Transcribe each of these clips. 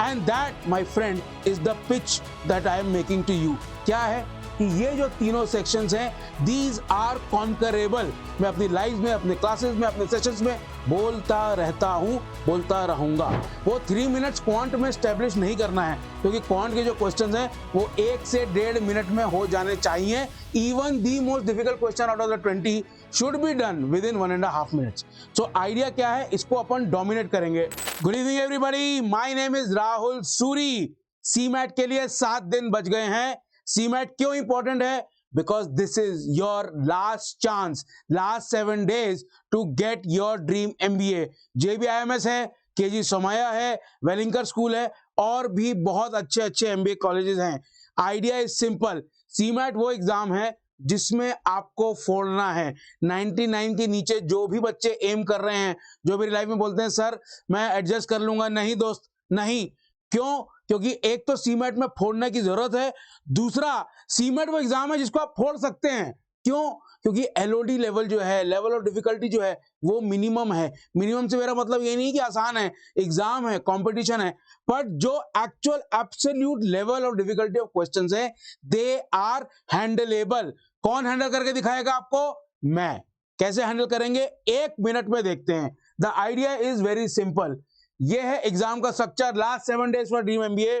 And that my friend is the pitch that I am making to you. क्या है कि ये जो तीनों सेक्शंस हैं दीज आर कॉन्करेबल। मैं अपनी लाइफ में, अपने क्लासेस में, अपने सेशंस में बोलता रहता हूँ, बोलता रहूंगा। वो 3 मिनट्स क्वांट में स्टैब्लिश नहीं करना है, क्योंकि क्वांट के जो क्वेश्चंस हैं वो 1 से 1.5 मिनट में हो जाने चाहिए। Even the most difficult question out of the 20 should be done with in 1.5 minutes. So idea क्या है, इसको अपन डोमिनेट करेंगे। Good evening everybody, my name is Rahul Suri. CMAT के लिए 7 दिन बच गए हैं। सीमैट क्यों इंपॉर्टेंट है? Because this is your last chance, last 7 days to get your dream MBA। JBIMS है, KG सोमाया है, वेलिंकर स्कूल है, और भी बहुत अच्छे अच्छे MBA कॉलेजेस हैं। Idea is simple. सीमैट वो एग्जाम है जिसमें आपको फोड़ना है। 99 के नीचे जो भी बच्चे एम कर रहे हैं, जो मेरी लाइफ में बोलते हैं सर मैं एडजस्ट कर लूंगा, नहीं दोस्त नहीं। क्यों? क्योंकि एक तो सीमैट में फोड़ने की जरूरत है, दूसरा सीमैट वो एग्जाम है जिसको आप फोड़ सकते हैं। क्यों? क्योंकि एलओडी लेवल जो है, लेवल ऑफ डिफिकल्टी जो है वो मिनिमम है। मिनिमम से मेरा मतलब ये नहीं कि आसान है, एग्जाम है, कंपटीशन है, बट जो actual absolute level of difficulty of questions है दे आर हैंडलेबल। कौन हैंडल करके दिखाएगा आपको? मैं। कैसे हैंडल करेंगे? 1 मिनट में देखते हैं। The idea is very simple. ये है एग्जाम का structure, last 7 days for dream MBA.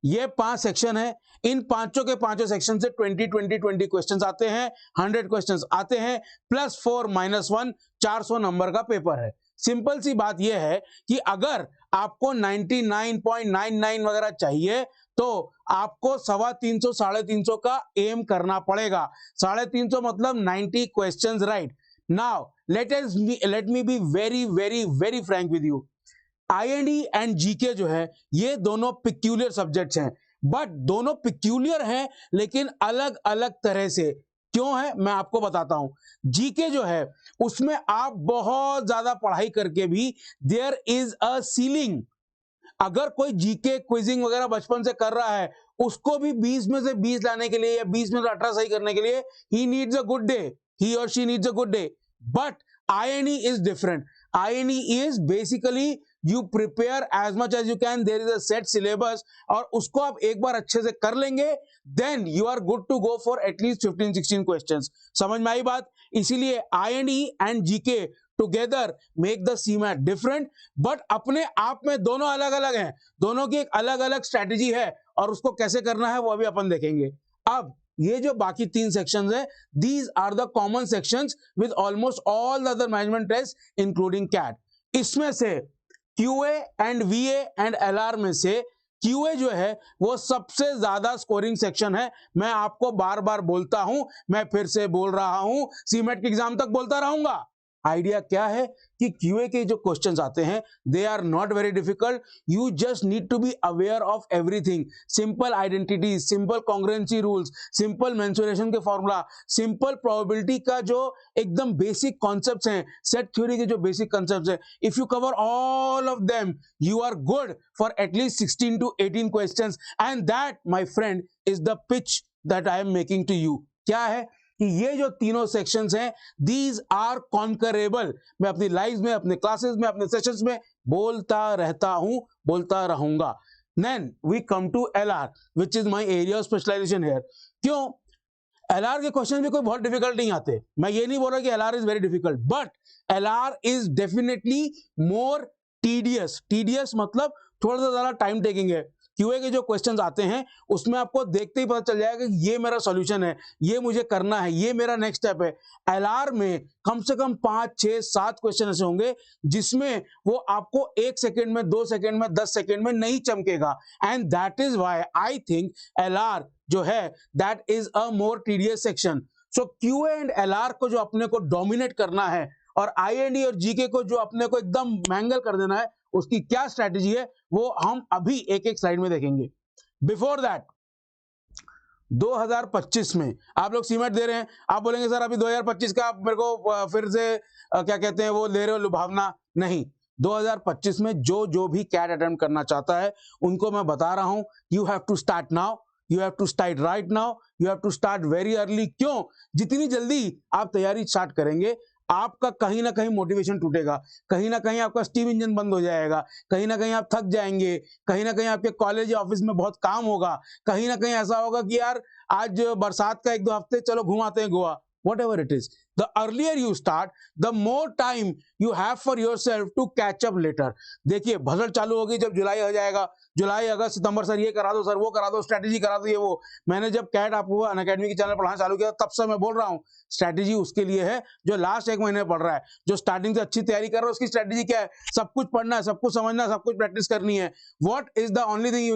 ये 5 सेक्शन है, इन पांचों के पांचों सेक्शन से 20 क्वेश्चंस आते हैं, 100 क्वेश्चंस आते हैं, +4 -1 400 नंबर का पेपर है। सिंपल सी बात यह है कि अगर आपको 99.99 वगैरह चाहिए तो आपको 350 350 का एम करना पड़ेगा। 350 मतलब 90 questions, right. Now let me be very very very Frank with you. IND and GK जो है ये दोनों पिक्यूलियर सब्जेक्ट्स हैं, बट दोनों पिक्यूलियर हैं लेकिन अलग अलग तरह से। क्यों है मैं आपको बताता हूं। जीके जो है उसमें आप बहुत ज्यादा पढ़ाई करके भी देयर इज अ सीलिंग। अगर कोई जीके क्विजिंग वगैरह बचपन से कर रहा है, उसको भी 20 में से 20 लाने के लिए या 20 में से 18 सही करने के लिए he needs a good day, he और she needs a good day. But INE is different. INE is basically you prepare as much as you can. There is a set syllabus और उसको आप एक बार अच्छे से कर लेंगे, then you are good to go for at least 15-16 questions। समझ में आई बात? इसीलिए INE and GK together make the CMAT different, but अपने आप में दोनों अलग अलग हैं। दोनों की एक अलग अलग स्ट्रैटेजी है और उसको कैसे करना है वो अभी अपन देखेंगे। अब ये जो बाकी 3 सेक्शंस हैं, these are the common sections with almost all the other management tests including CAT। इसमें से QA and VA and LR में से QA जो है वो सबसे ज्यादा स्कोरिंग सेक्शन है। मैं आपको बार बार बोलता हूं, मैं फिर से बोल रहा हूं, सीमेट के एग्जाम तक बोलता रहूंगा। आइडिया क्या है कि QA के जो क्वेश्चंस आते हैं they are not very difficult. You just need to be aware of everything. Simple identity, simple congruency rules, simple mensuration के फॉर्मूला, सिंपल प्रोबेबिलिटी का जो एकदम बेसिक कॉन्सेप्ट्स हैं, सेट थ्योरी के जो बेसिक कॉन्सेप्ट्स हैं, if you cover all of them you are good for at least 16 to 18 questions, and that my friend is the pitch that I am making to you. क्या है कि ये जो तीनों सेक्शंस हैं दीज आर कॉन्करेबल। मैं अपनी लाइफ में, अपने क्लासेस में, अपने सेशंस में बोलता रहता हूं, बोलता रहूंगा। Then we come to LR which is my area of specialization here. क्यों? LR के क्वेश्चन भी कोई बहुत डिफिकल्ट नहीं आते। मैं ये नहीं बोल रहा कि LR is very difficult, but LR is definitely more tedious. Tedious मतलब थोड़ा सा ज्यादा टाइम टेकिंग है। QA के जो क्वेश्चंस आते हैं उसमें आपको देखते ही पता चल जाएगा कि ये मेरा सॉल्यूशन है, ये मुझे करना है, ये मेरा नेक्स्ट स्टेप है। LR में कम से कम 5, 6, 7 क्वेश्चन ऐसे होंगे जिसमें वो आपको 1 सेकेंड में, 2 सेकेंड में, 10 सेकेंड में नहीं चमकेगा। And that is why I think LR जो है that is a more tedious section. So QA and LR को जो अपने को डोमिनेट करना है और IND और GK को जो अपने को एकदम मैंगल कर देना है, उसकी क्या स्ट्रैटेजी है वो हम अभी एक एक स्लाइड में देखेंगे। बिफोर दैट 2025 में आप लोग सीमेट दे रहे हैं, आप बोलेंगे सर अभी 2025 का आप मेरे को फिर से क्या कहते हैं वो ले रहे हो लुभावना। नहीं, 2025 में जो भी कैट अटेम्प्ट करना चाहता है उनको मैं बता रहा हूं, you have to start now, you have to start right now, you have to start very early. क्यों? जितनी जल्दी आप तैयारी स्टार्ट करेंगे आपका कहीं ना कहीं मोटिवेशन टूटेगा, कहीं ना कहीं आपका स्टीम इंजन बंद हो जाएगा, कहीं ना कहीं आप थक जाएंगे, कहीं ना कहीं आपके कॉलेज या ऑफिस में बहुत काम होगा, कहीं ना कहीं ऐसा होगा कि यार आज बरसात का 1-2 हफ्ते चलो घुमाते हैं Goa, whatever it is. The earlier you start, the more time you have for yourself to catch up later. देखिए भसड़ चालू होगी जब जुलाई हो जाएगा, जुलाई अगस्त सितंबर, सर ये करा दो, सर वो करा दो, स्ट्रैटेजी करा दो, ये वो। मैंने जब कैट आपको अनअकैडमी के चैनल पढ़ाना चालू किया तब से मैं बोल रहा हूँ स्ट्रैटेजी उसके लिए है जो लास्ट 1 महीने पढ़ रहा है, जो स्टार्टिंग से अच्छी तैयारी कर रहा है उसकी स्ट्रैटेजी क्या है? सब कुछ पढ़ना है, सब कुछ समझना है, सब कुछ प्रैक्टिस करनी है। What is the only thing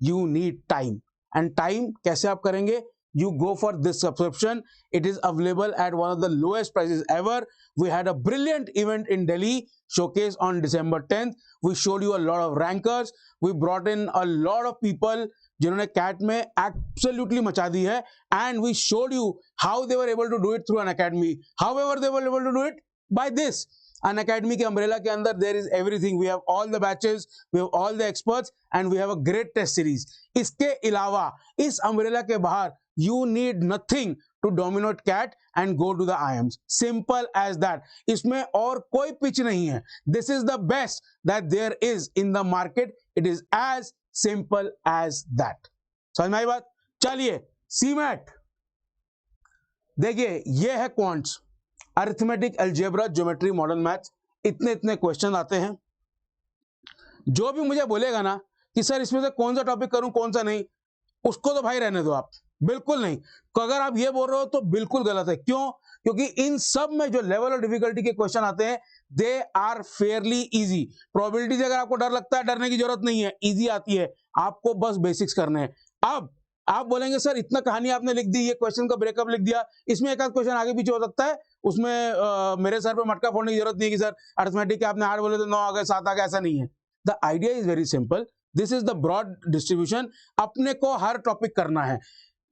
you need time. And time कैसे आप करेंगे? You go for this subscription. It is available at one of the lowest prices ever. We had a brilliant event in Delhi showcase on December 10th. We showed you a lot of rankers. We brought in a lot of people जिन्होंने cat में absolutely मचा दी है, and we showed you how they were able to do it through Unacademy. However, they were able to do it by this. Unacademy के umbrella के अंदर there is everything. We have all the batches, we have all the experts, and we have a great test series. इसके अलावा इस umbrella के बाहर you need nothing to dominate CAT and go to the IIMs. Simple as that. इसमें और कोई pitch नहीं है. This is the best that there is in the market. It is as simple as that. समझ में आई बात? चलिए CMAT देखिए, ये है quants, arithmetic, algebra, geometry, modern maths, इतने क्वेश्चन आते हैं। जो भी मुझे बोलेगा ना कि सर इसमें से कौन सा टॉपिक करूं कौन सा नहीं, उसको तो भाई रहने दो आप, बिल्कुल नहीं। तो अगर आप ये बोल रहे हो तो बिल्कुल गलत है। क्यों? क्योंकि इन सब में जो लेवल और डिफिकल्टी के क्वेश्चन आते हैं they are fairly easy. Probability से अगर आपको डर लगता है, डरने की जरूरत नहीं है, इजी आती है, आपको बस बेसिक्स करने हैं। अब आप बोलेंगे सर इतना कहानी आपने लिख दी, ये क्वेश्चन का ब्रेकअप लिख दिया, इसमें एक आध क्वेश्चन आगे पीछे हो सकता है, उसमें मेरे सर पे मटका फोड़ने की जरूरत नहीं है कि सर अरिथमेटिक के आपने 8 बोले तो 9 आ गए, 7 आ गए, ऐसा नहीं है। The idea is very simple, this is the broad distribution. अपने को हर टॉपिक करना है।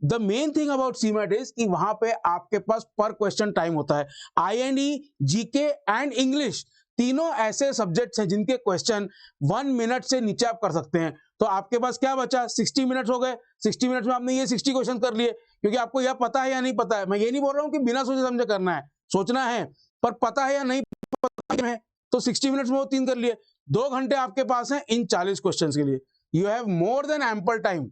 The main thing about CMAT is कि वहां पे आपके पास पर क्वेश्चन टाइम होता है। आई जीके एंड इंग्लिश तीनों ऐसे सब्जेक्ट्स हैं जिनके क्वेश्चन 1 मिनट से नीचे आप कर सकते हैं। तो आपके पास क्या बचा? 60 मिनट हो गए। 60 मिनट में आपने ये 60 क्वेश्चन कर लिए, क्योंकि आपको यह पता है या नहीं पता है। मैं ये नहीं बोल रहा हूं कि बिना सोचे समझे करना है, सोचना है, पर पता है या नहीं पता है, तो 60 मिनट में वो 3 कर लिए। 2 घंटे आपके पास हैं इन 40 क्वेश्चन के लिए। You have more than ample time,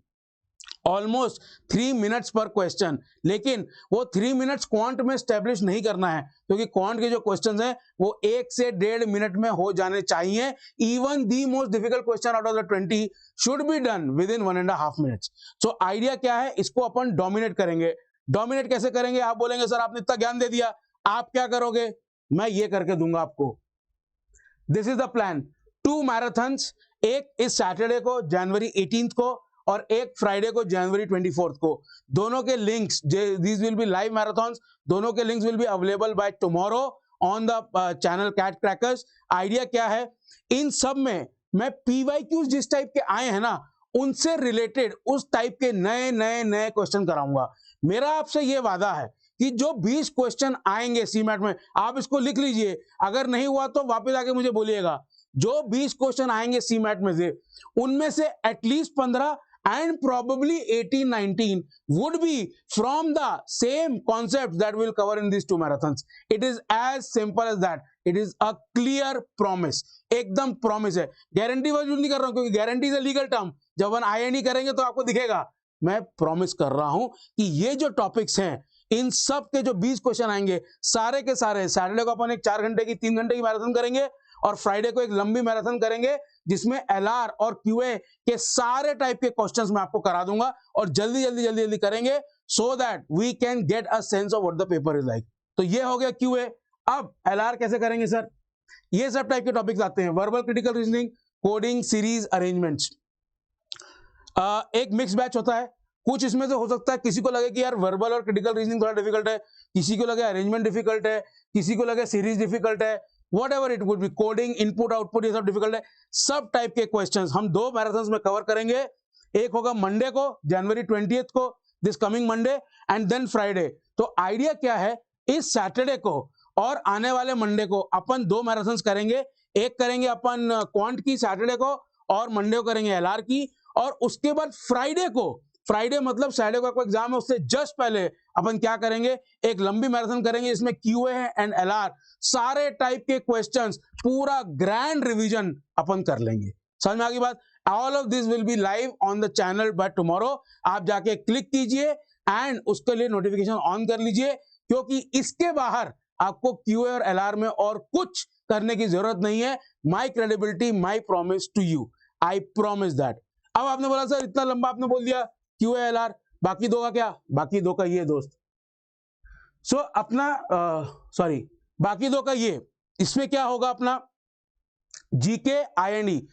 almost 3 minutes पर क्वेश्चन। लेकिन वो 3 मिनट्स क्वांट में स्टैब्लिश नहीं करना है, क्योंकि क्वांट के जो क्वेश्चंस हैं वो 1 से 1.5 मिनट में हो जाने चाहिए। Even the most difficult question out of the 20 should be done with in 1.5 minutes. So idea क्या है? इसको अपन डोमिनेट करेंगे। डोमिनेट कैसे करेंगे? आप बोलेंगे सर आपने इतना ज्ञान दे दिया, आप क्या करोगे? मैं ये करके दूंगा आपको। This is the plan. 2 marathons, एक इस सैटरडे को जनवरी 18 को और एक फ्राइडे को जनवरी 24 को। दोनों के links, these will be live marathons, दोनों के links will be available by tomorrow on the channel CAT Crackers. Idea क्या है? इन सब में मैं पीवाईक्यूज जिस टाइप के आए हैं ना, उनसे रिलेटेड उस टाइप के नए क्वेश्चन कराऊंगा। मेरा आपसे ये वादा है कि जो 20 क्वेश्चन आएंगे सीमैट में, आप इसको लिख लीजिए, अगर नहीं हुआ तो वापस आके मुझे बोलिएगा। जो 20 क्वेश्चन आएंगे सीमैट में से, उनमें से at least 15 and probably 18-19 would be from the same concepts that we'll cover in these 2 marathons. It is as simple as that. It is a clear promise. एकदम promise है। गारंटी वजूद नहीं कर रहा हूं, क्योंकि guarantee is a legal term. जब अपन IND करेंगे तो आपको दिखेगा। मैं प्रॉमिस कर रहा हूं कि ये जो टॉपिक्स हैं, इन सब के जो 20 क्वेश्चन आएंगे, सारे के सारे सैटरडे को अपन एक 4 घंटे की 3 घंटे की मैराथन करेंगे, और फ्राइडे को एक लंबी मैराथन करेंगे जिसमें LR और QA के सारे टाइप के क्वेश्चंस मैं आपको करा दूंगा, और जल्दी करेंगे, so that we can get a sense of what the paper is like. तो ये हो गया QA। अब LR कैसे करेंगे सर? ये सब टाइप के टॉपिक्स आते हैं, verbal, critical reasoning, coding, series, arrangements. एक मिक्स बैच होता है। कुछ इसमें से हो सकता है किसी को लगे कि यार वर्बल और क्रिटिकल रीजनिंग थोड़ा डिफिकल्ट है, किसी को लगे अरेंजमेंट डिफिकल्ट है, किसी को लगे सीरीज डिफिकल्ट है, whatever it would be, coding, input output, ये सब डिफिकल्ट है। सब टाइप के क्वेश्चंस हम 2 मैराथन्स में कवर करेंगे। एक होगा मंडे को, जनवरी 20 को, this coming Monday, and then Friday. तो आइडिया क्या है? इस सैटरडे को और आने वाले मंडे को अपन 2 मैराथन्स करेंगे। एक करेंगे अपन क्वांट की सैटरडे को, और मंडे को करेंगे LR की, और उसके बाद फ्राइडे मतलब सैटरडे को आपका एग्जाम है, उससे जस्ट पहले अपन क्या करेंगे, एक लंबी मैराथन करेंगे, इसमें क्यूए है एंड एलआर, सारे टाइप के क्वेश्चंस, पूरा ग्रैंड रिवीजन अपन कर लेंगे। समझ में आ गई बात? All of this will be live on the channel by tomorrow. आप जाके क्लिक कीजिए एंड उसके लिए नोटिफिकेशन ऑन कर लीजिए, क्योंकि इसके बाहर आपको क्यूए और एलआर में और कुछ करने की जरूरत नहीं है। My credibility, my promise to you, I promise that. अब आपने बोला सर इतना लंबा आपने बोल दिया क्यूए एलआर, बाकी दो का क्या? बाकी दो का ये दोस्त, सो अपना सॉरी बाकी दो का ये, इसमें क्या होगा अपना जीके आईएनडी।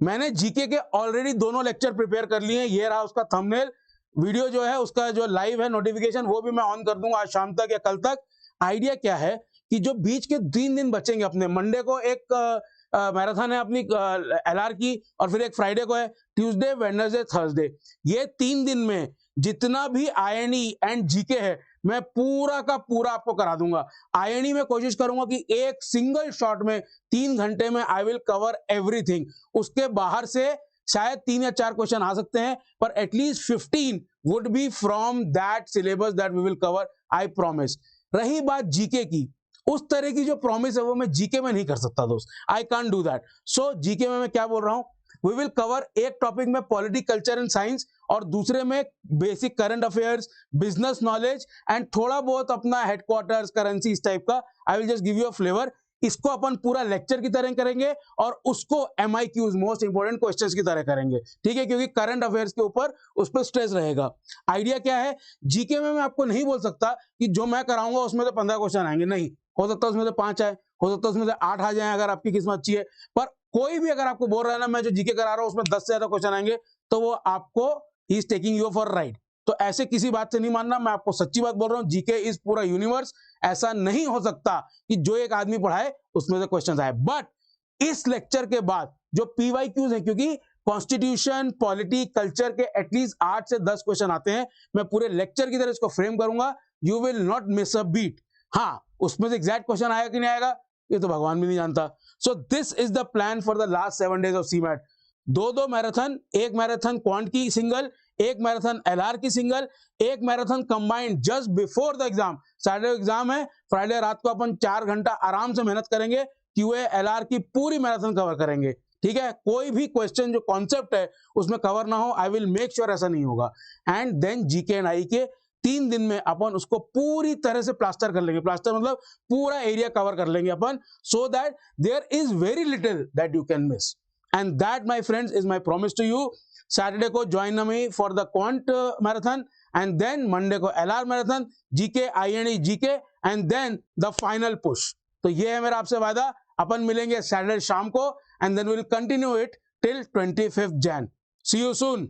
मैंने जीके के ऑलरेडी दोनों लेक्चर प्रिपेयर कर लिए हैं, ये रहा उसका थंबनेल। वीडियो जो है उसका जो लाइव है नोटिफिकेशन वो भी मैं ऑन कर दूंगा आज शाम तक या कल तक। आइडिया क्या है कि जो बीच के 3 दिन बचेंगे अपने, मंडे को एक मैराथन है अपनी एलआर की, और फिर एक फ्राइडे को है, ट्यूसडे वेडनेसडे थर्सडे, ये 3 दिन में जितना भी आईएनई एंड जीके है मैं पूरा का पूरा आपको करा दूंगा। आईएनई में कोशिश करूंगा कि एक सिंगल शॉट में 3 घंटे में आई विल कवर एवरीथिंग। उसके बाहर से शायद 3 या 4 क्वेश्चन आ सकते हैं, पर at least 15 would be from that syllabus that we will cover, I promise. रही बात जीके की, उस तरह की जो प्रॉमिस है वो मैं जीके में नहीं कर सकता दोस्त, I can't do that. So GK में मैं क्या बोल रहा हूं, वी विल कवर एक टॉपिक में पॉलिटी, कल्चर एंड साइंस, और दूसरे में basic current affairs, business knowledge and थोड़ा बहुत अपना हेडक्वार्टर्स, करेंसी, इस टाइप का। I will just give you a flavour. इसको अपन पूरा लेक्चर की तरह करेंगे और उसको MIQs, मोस्ट इंपोर्टेंट क्वेश्चंस की तरह करेंगे, ठीक है, क्योंकि करंट अफेयर्स के ऊपर उस पर स्ट्रेस रहेगा। आइडिया क्या है, जीके में मैं आपको नहीं बोल सकता कि जो मैं कराऊंगा उसमें से 15 क्वेश्चन आएंगे, नहीं, हो सकता है उसमें से 5 आए, हो सकता है उसमें से 8 आ जाए अगर आपकी किस्मत अच्छी है। पर कोई भी अगर आपको बोल रहा है ना मैं जो जीके करा रहा हूं उसमें 10 से ज्यादा क्वेश्चन आएंगे, तो वो आपको he is taking you for ride. तो ऐसे किसी बात से नहीं मानना, मैं आपको सच्ची बात बोल रहा हूं, जीके इज पूरा यूनिवर्स। ऐसा नहीं हो सकता कि जो एक आदमी पढ़ाए उसमें से क्वेश्चन आए। बट इस लेक्चर के बाद जो PYQs है, क्योंकि कॉन्स्टिट्यूशन, पॉलिटी, कल्चर के एटलीस्ट 8 से 10 क्वेश्चन आते हैं, मैं पूरे लेक्चर की तरह इसको फ्रेम करूंगा, you will not miss a beat. हाँ, उसमें से एग्जैक्ट क्वेश्चन आएगा कि नहीं आएगा ये तो भगवान भी नहीं जानता। So this is the plan for the last 7 days of CMAT। 2 marathon, एक मैराथन क्वांट की सिंगल, एक मैराथन एलआर की सिंगल, एक marathon combined just before the exam. Saturday exam है, फ्राइडे रात को अपन 4 घंटा आराम से मेहनत करेंगे, क्यूए एलआर की पूरी मैराथन कवर करेंगे, ठीक है। कोई भी क्वेश्चन जो कॉन्सेप्ट है उसमें कवर ना हो, आई विल मेक श्योर ऐसा नहीं होगा। And then GK and I के 3 दिन में अपन उसको पूरी तरह से प्लास्टर कर लेंगे। प्लास्टर मतलब पूरा एरिया कवर कर लेंगे अपन, so that there is very little that you can miss. And that my friends is my promise to you. Saturday को join me for the quant marathon, and then Monday को LR marathon, GK, INE, GK, and then the final push. तो ये है मेरा आपसे वादा, अपन मिलेंगे Saturday शाम को, and then will continue it till 25th Jan। See you soon.